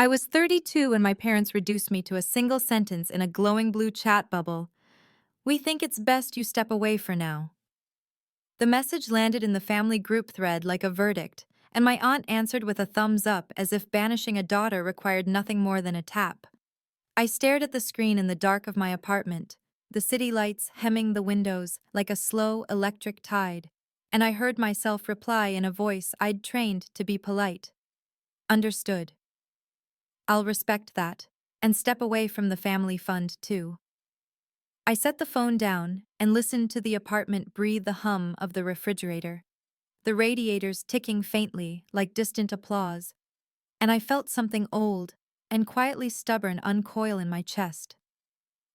I was 32 when my parents reduced me to a single sentence in a glowing blue chat bubble. We think it's best you step away for now. The message landed in the family group thread like a verdict, and my aunt answered with a thumbs up as if banishing a daughter required nothing more than a tap. I stared at the screen in the dark of my apartment, the city lights hemming the windows like a slow electric tide, and I heard myself reply in a voice I'd trained to be polite. Understood. I'll respect that, and step away from the family fund too. I set the phone down and listened to the apartment breathe the hum of the refrigerator, the radiators ticking faintly like distant applause, and I felt something old and quietly stubborn uncoil in my chest.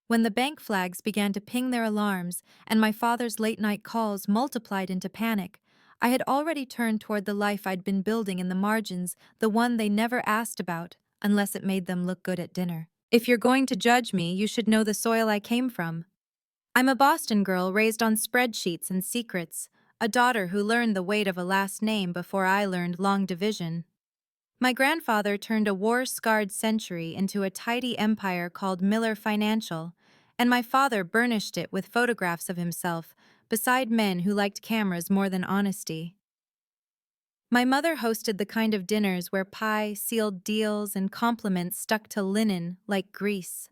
When the bank flags began to ping their alarms and my father's late-night calls multiplied into panic, I had already turned toward the life I'd been building in the margins, the one they never asked about, unless it made them look good at dinner. If you're going to judge me, you should know the soil I came from. I'm a Boston girl raised on spreadsheets and secrets, a daughter who learned the weight of a last name before I learned long division. My grandfather turned a war-scarred century into a tidy empire called Miller Financial, and my father burnished it with photographs of himself beside men who liked cameras more than honesty. My mother hosted the kind of dinners where pie, sealed deals, and compliments stuck to linen like grease.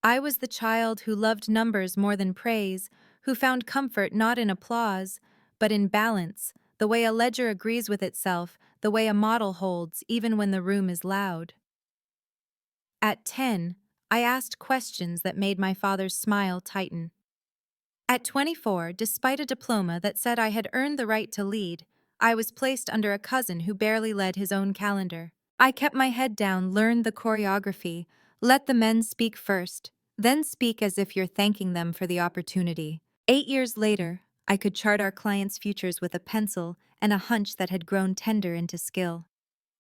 I was the child who loved numbers more than praise, who found comfort not in applause, but in balance, the way a ledger agrees with itself, the way a model holds even when the room is loud. At 10, I asked questions that made my father's smile tighten. At 24, despite a diploma that said I had earned the right to lead, I was placed under a cousin who barely led his own calendar. I kept my head down, learned the choreography, let the men speak first, then speak as if you're thanking them for the opportunity. 8 years later, I could chart our clients' futures with a pencil and a hunch that had grown tender into skill.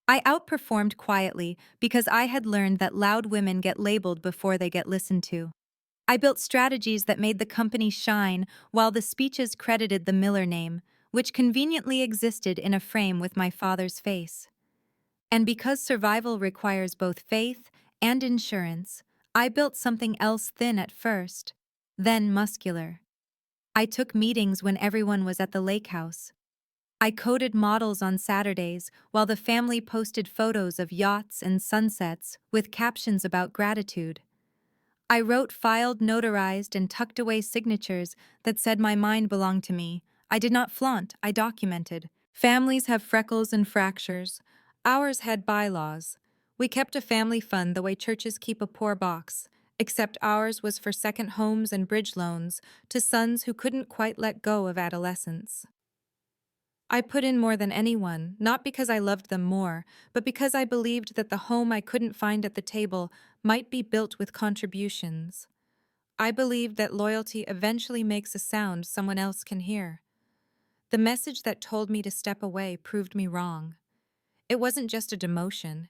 I outperformed quietly because I had learned that loud women get labeled before they get listened to. I built strategies that made the company shine while the speeches credited the Miller name, which conveniently existed in a frame with my father's face. And because survival requires both faith and insurance, I built something else thin at first, then muscular. I took meetings when everyone was at the lake house. I coded models on Saturdays while the family posted photos of yachts and sunsets with captions about gratitude. I wrote filed, notarized, and tucked away signatures that said my mind belonged to me. I did not flaunt, I documented. Families have freckles and fractures. Ours had bylaws. We kept a family fund the way churches keep a poor box, except ours was for second homes and bridge loans to sons who couldn't quite let go of adolescence. I put in more than anyone, not because I loved them more, but because I believed that the home I couldn't find at the table might be built with contributions. I believed that loyalty eventually makes a sound someone else can hear. The message that told me to step away proved me wrong. It wasn't just a demotion.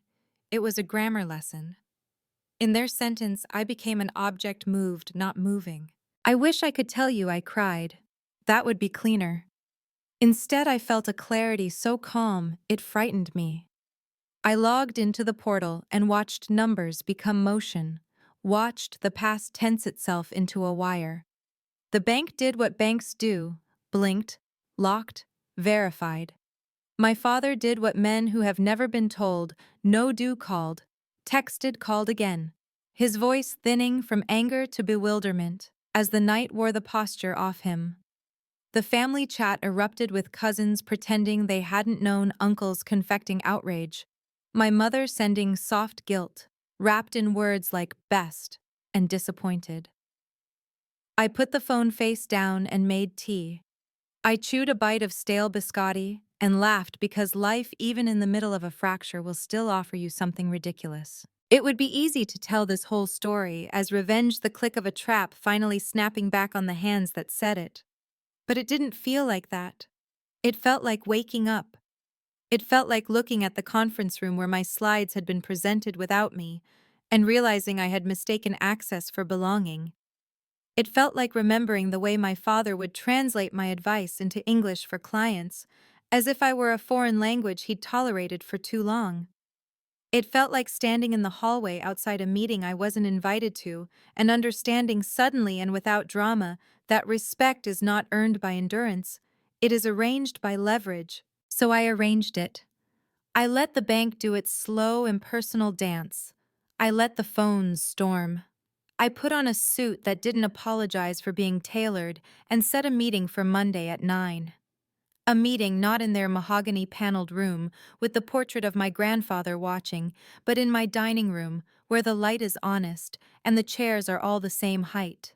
It was a grammar lesson. In their sentence, I became an object moved, not moving. I wish I could tell you I cried. That would be cleaner. Instead, I felt a clarity so calm, it frightened me. I logged into the portal and watched numbers become motion, watched the past tense itself into a wire. The bank did what banks do, blinked, locked, verified. My father did what men who have never been told, no do called, texted called again, his voice thinning from anger to bewilderment, as the night wore the posture off him. The family chat erupted with cousins pretending they hadn't known, uncles confecting outrage, my mother sending soft guilt, wrapped in words like best and disappointed. I put the phone face down and made tea. I chewed a bite of stale biscotti and laughed because life, even in the middle of a fracture, will still offer you something ridiculous. It would be easy to tell this whole story as revenge, the click of a trap finally snapping back on the hands that set it. But it didn't feel like that. It felt like waking up. It felt like looking at the conference room where my slides had been presented without me and realizing I had mistaken access for belonging. It felt like remembering the way my father would translate my advice into English for clients, as if I were a foreign language he'd tolerated for too long. It felt like standing in the hallway outside a meeting I wasn't invited to, and understanding suddenly and without drama that respect is not earned by endurance, it is arranged by leverage. So I arranged it. I let the bank do its slow, impersonal dance. I let the phones storm. I put on a suit that didn't apologize for being tailored and set a meeting for Monday at 9. A meeting not in their mahogany paneled room with the portrait of my grandfather watching, but in my dining room where the light is honest and the chairs are all the same height.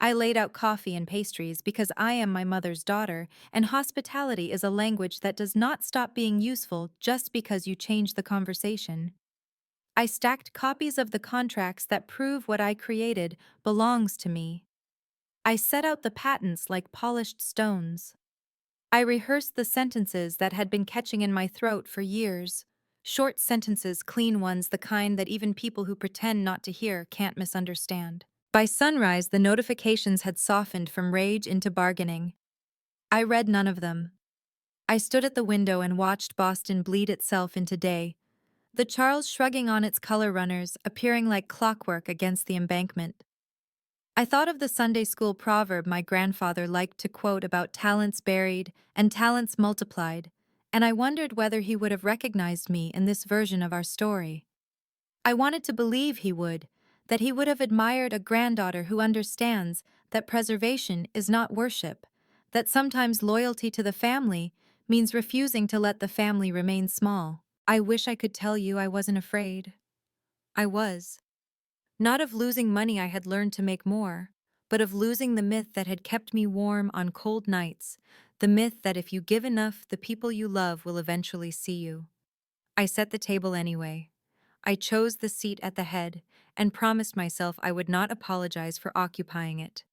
I laid out coffee and pastries because I am my mother's daughter, and hospitality is a language that does not stop being useful just because you change the conversation. I stacked copies of the contracts that prove what I created belongs to me. I set out the patents like polished stones. I rehearsed the sentences that had been catching in my throat for years. Short sentences, clean ones, the kind that even people who pretend not to hear can't misunderstand. By sunrise, the notifications had softened from rage into bargaining. I read none of them. I stood at the window and watched Boston bleed itself into day, the Charles shrugging on its color runners, appearing like clockwork against the embankment. I thought of the Sunday school proverb my grandfather liked to quote about talents buried and talents multiplied, and I wondered whether he would have recognized me in this version of our story. I wanted to believe he would, that he would have admired a granddaughter who understands that preservation is not worship, that sometimes loyalty to the family means refusing to let the family remain small. I wish I could tell you I wasn't afraid. I was. Not of losing money I had learned to make more, but of losing the myth that had kept me warm on cold nights, the myth that if you give enough, the people you love will eventually see you. I set the table anyway. I chose the seat at the head and promised myself I would not apologize for occupying it.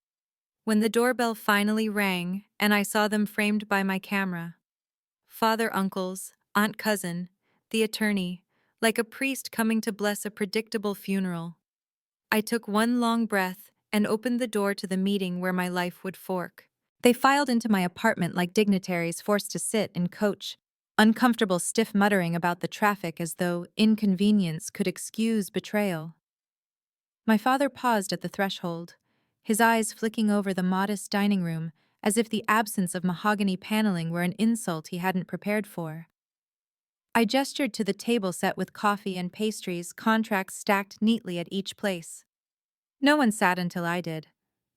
When the doorbell finally rang and I saw them framed by my camera, father, uncles, aunt, cousin, the attorney, like a priest coming to bless a predictable funeral, I took one long breath and opened the door to the meeting where my life would fork. They filed into my apartment like dignitaries forced to sit and coach, uncomfortable stiff muttering about the traffic as though inconvenience could excuse betrayal. My father paused at the threshold, his eyes flicking over the modest dining room as if the absence of mahogany paneling were an insult he hadn't prepared for. I gestured to the table set with coffee and pastries, contracts stacked neatly at each place. No one sat until I did.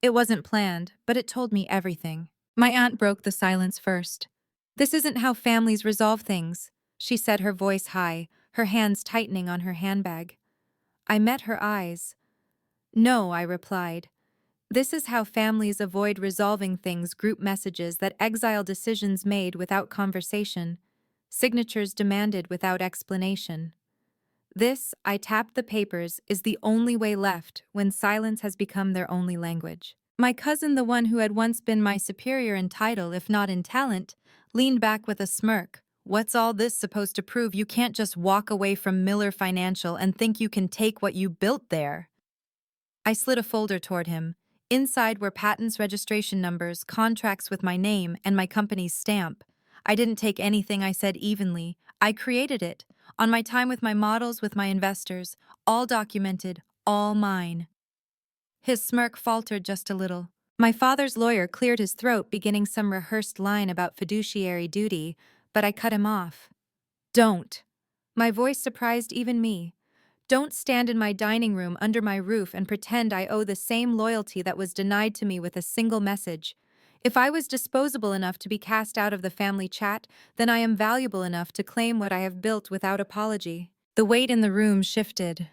It wasn't planned, but it told me everything. My aunt broke the silence first. "This isn't how families resolve things," she said, her voice high, her hands tightening on her handbag. I met her eyes. "No," I replied. "This is how families avoid resolving things, group messages that exile decisions made without conversation, signatures demanded without explanation. This," I tapped the papers, "is the only way left when silence has become their only language." My cousin, the one who had once been my superior in title if not in talent, leaned back with a smirk. "What's all this supposed to prove? You can't just walk away from Miller Financial and think you can take what you built there." I slid a folder toward him. Inside were patents, registration numbers, contracts with my name and my company's stamp. I didn't take anything I said evenly. I created it. On my time with my models, with my investors. All documented, all mine. His smirk faltered just a little. My father's lawyer cleared his throat, beginning some rehearsed line about fiduciary duty, but I cut him off. "Don't." My voice surprised even me. "Don't stand in my dining room under my roof and pretend I owe the same loyalty that was denied to me with a single message. If I was disposable enough to be cast out of the family chat, then I am valuable enough to claim what I have built without apology." The weight in the room shifted.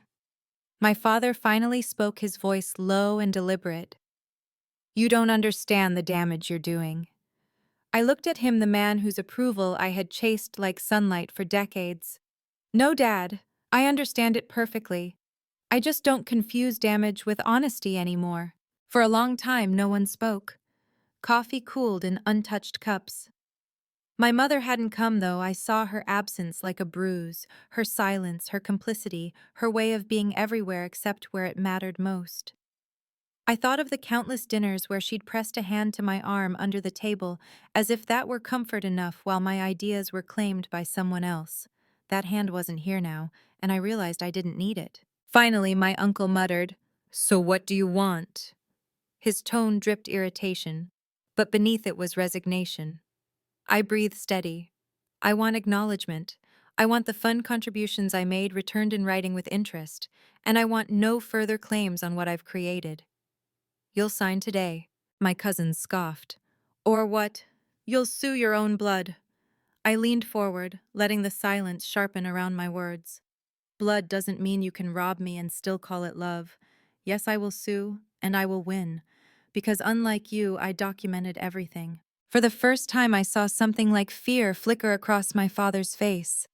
My father finally spoke, his voice low and deliberate. "You don't understand the damage you're doing." I looked at him, the man whose approval I had chased like sunlight for decades. "No, Dad, I understand it perfectly. I just don't confuse damage with honesty anymore." For a long time, no one spoke. Coffee cooled in untouched cups. My mother hadn't come, though. I saw her absence like a bruise, her silence, her complicity, her way of being everywhere except where it mattered most. I thought of the countless dinners where she'd pressed a hand to my arm under the table, as if that were comfort enough while my ideas were claimed by someone else. That hand wasn't here now, and I realized I didn't need it. Finally, my uncle muttered, "So what do you want?" His tone dripped irritation, but beneath it was resignation. I breathed steady. I want acknowledgement. I want the fun contributions I made returned in writing with interest, and I want no further claims on what I've created. "You'll sign today," my cousin scoffed. "Or what? You'll sue your own blood." I leaned forward, letting the silence sharpen around my words. "Blood doesn't mean you can rob me and still call it love. Yes, I will sue, and I will win. Because unlike you, I documented everything." For the first time, I saw something like fear flicker across my father's face.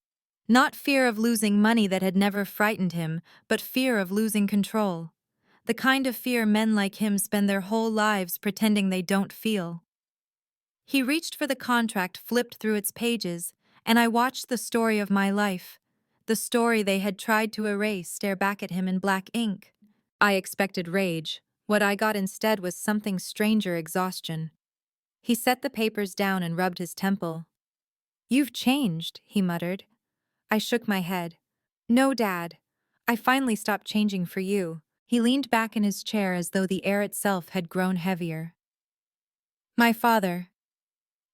Not fear of losing money that had never frightened him, but fear of losing control. The kind of fear men like him spend their whole lives pretending they don't feel. He reached for the contract, flipped through its pages, and I watched the story of my life, the story they had tried to erase, stare back at him in black ink. I expected rage. What I got instead was something stranger: exhaustion. He set the papers down and rubbed his temple. "You've changed," he muttered. I shook my head. "No, Dad. I finally stopped changing for you." He leaned back in his chair as though the air itself had grown heavier. My father,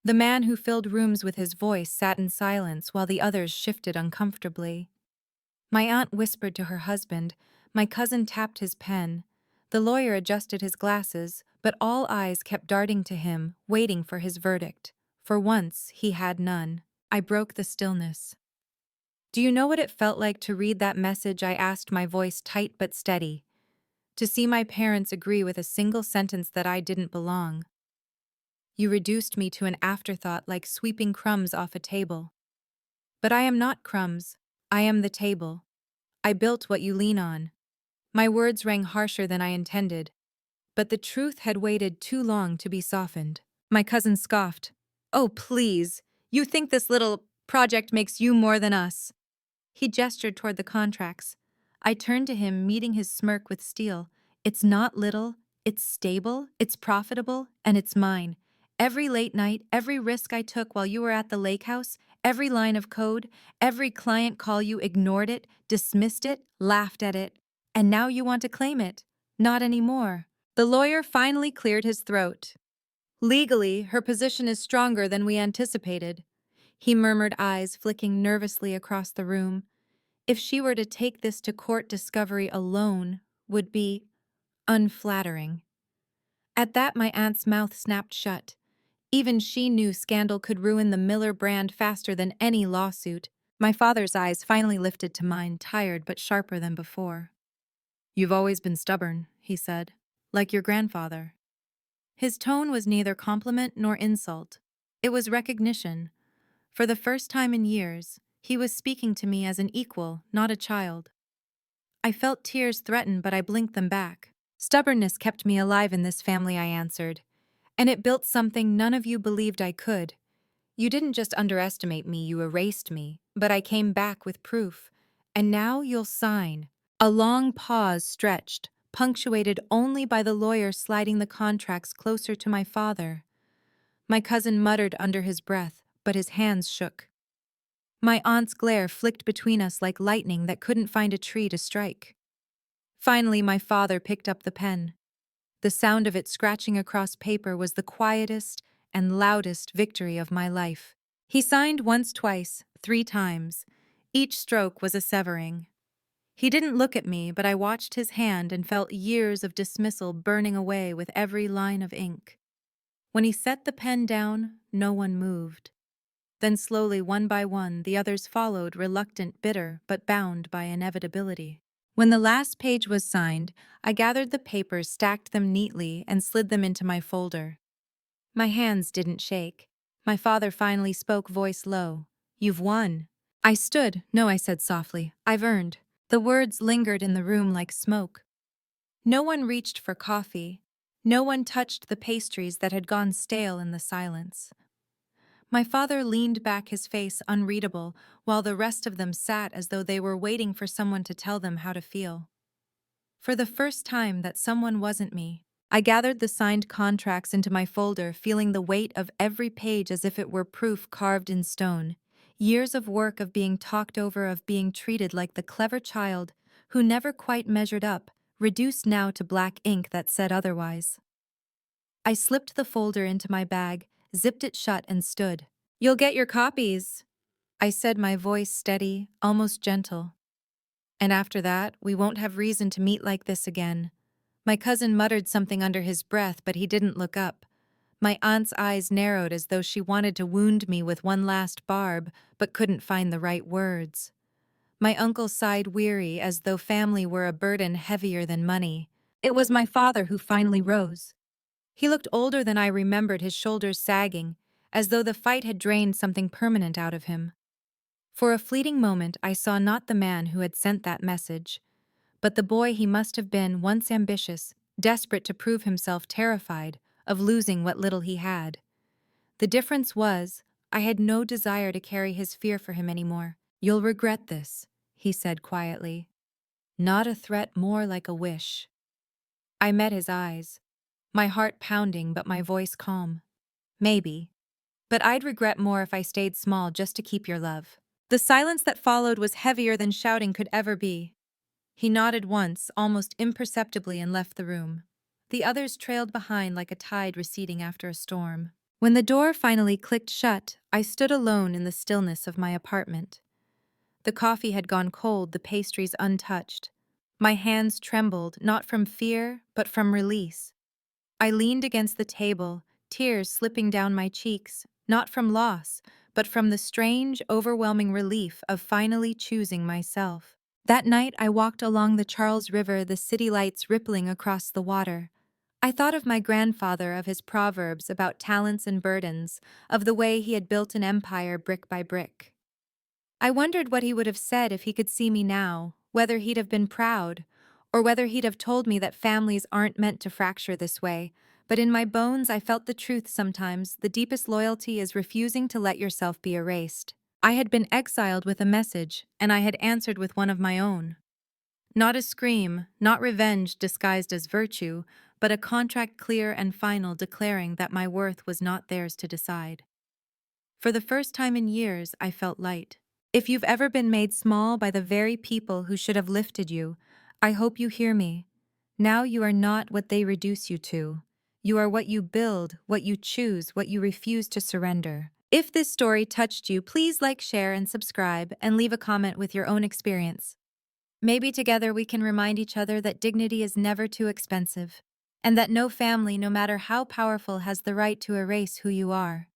the man who filled rooms with his voice, sat in silence while the others shifted uncomfortably. My aunt whispered to her husband. My cousin tapped his pen. The lawyer adjusted his glasses, but all eyes kept darting to him, waiting for his verdict. For once, he had none. I broke the stillness. "Do you know what it felt like to read that message?" I asked, my voice tight but steady. "To see my parents agree with a single sentence that I didn't belong. You reduced me to an afterthought, like sweeping crumbs off a table. But I am not crumbs. I am the table. I built what you lean on." My words rang harsher than I intended, but the truth had waited too long to be softened. My cousin scoffed. "Oh, please. You think this little project makes you more than us." He gestured toward the contracts. I turned to him, meeting his smirk with steel. "It's not little, it's stable, it's profitable, and it's mine. Every late night, every risk I took while you were at the lake house, every line of code, every client call you ignored it, dismissed it, laughed at it. And now you want to claim it. Not anymore." The lawyer finally cleared his throat. "Legally, her position is stronger than we anticipated," he murmured, eyes flicking nervously across the room. "If she were to take this to court, discovery alone would be unflattering." At that, my aunt's mouth snapped shut. Even she knew scandal could ruin the Miller brand faster than any lawsuit. My father's eyes finally lifted to mine, tired but sharper than before. "You've always been stubborn," he said, "like your grandfather." His tone was neither compliment nor insult. It was recognition. For the first time in years, he was speaking to me as an equal, not a child. I felt tears threaten, but I blinked them back. "Stubbornness kept me alive in this family," I answered. "And it built something none of you believed I could. You didn't just underestimate me, you erased me, but I came back with proof. And now you'll sign." A long pause stretched, punctuated only by the lawyer sliding the contracts closer to my father. My cousin muttered under his breath, but his hands shook. My aunt's glare flicked between us like lightning that couldn't find a tree to strike. Finally, my father picked up the pen. The sound of it scratching across paper was the quietest and loudest victory of my life. He signed once, twice, 3 times. Each stroke was a severing. He didn't look at me, but I watched his hand and felt years of dismissal burning away with every line of ink. When he set the pen down, no one moved. Then slowly, one by one, the others followed, reluctant, bitter, but bound by inevitability. When the last page was signed, I gathered the papers, stacked them neatly, and slid them into my folder. My hands didn't shake. My father finally spoke, voice low. "You've won." I stood. "No," I said softly. "I've earned." The words lingered in the room like smoke. No one reached for coffee. No one touched the pastries that had gone stale in the silence. My father leaned back, his face unreadable, while the rest of them sat as though they were waiting for someone to tell them how to feel. For the first time, that someone wasn't me. I gathered the signed contracts into my folder, feeling the weight of every page as if it were proof carved in stone. Years of work of being talked over, of being treated like the clever child who never quite measured up, reduced now to black ink that said otherwise. I slipped the folder into my bag, zipped it shut, and stood. "You'll get your copies," I said, my voice steady, almost gentle. "And after that, we won't have reason to meet like this again." My cousin muttered something under his breath, but he didn't look up. My aunt's eyes narrowed as though she wanted to wound me with one last barb, but couldn't find the right words. My uncle sighed weary, as though family were a burden heavier than money. It was my father who finally rose. He looked older than I remembered, his shoulders sagging, as though the fight had drained something permanent out of him. For a fleeting moment, I saw not the man who had sent that message, but the boy he must have been, once ambitious, desperate to prove himself, terrified of losing what little he had. The difference was, I had no desire to carry his fear for him anymore. "You'll regret this," he said quietly. Not a threat, more like a wish. I met his eyes, my heart pounding but my voice calm. "Maybe. But I'd regret more if I stayed small just to keep your love." The silence that followed was heavier than shouting could ever be. He nodded once, almost imperceptibly, and left the room. The others trailed behind like a tide receding after a storm. When the door finally clicked shut, I stood alone in the stillness of my apartment. The coffee had gone cold, the pastries untouched. My hands trembled, not from fear, but from release. I leaned against the table, tears slipping down my cheeks, not from loss, but from the strange, overwhelming relief of finally choosing myself. That night I walked along the Charles River, the city lights rippling across the water. I thought of my grandfather, of his proverbs about talents and burdens, of the way he had built an empire brick by brick. I wondered what he would have said if he could see me now, whether he'd have been proud, or whether he'd have told me that families aren't meant to fracture this way. But in my bones I felt the truth sometimes. The deepest loyalty is refusing to let yourself be erased. I had been exiled with a message, and I had answered with one of my own. Not a scream, not revenge disguised as virtue, but a contract clear and final, declaring that my worth was not theirs to decide. For the first time in years, I felt light. If you've ever been made small by the very people who should have lifted you, I hope you hear me. Now you are not what they reduce you to. You are what you build, what you choose, what you refuse to surrender. If this story touched you, please like, share, and subscribe, and leave a comment with your own experience. Maybe together we can remind each other that dignity is never too expensive, and that no family, no matter how powerful, has the right to erase who you are.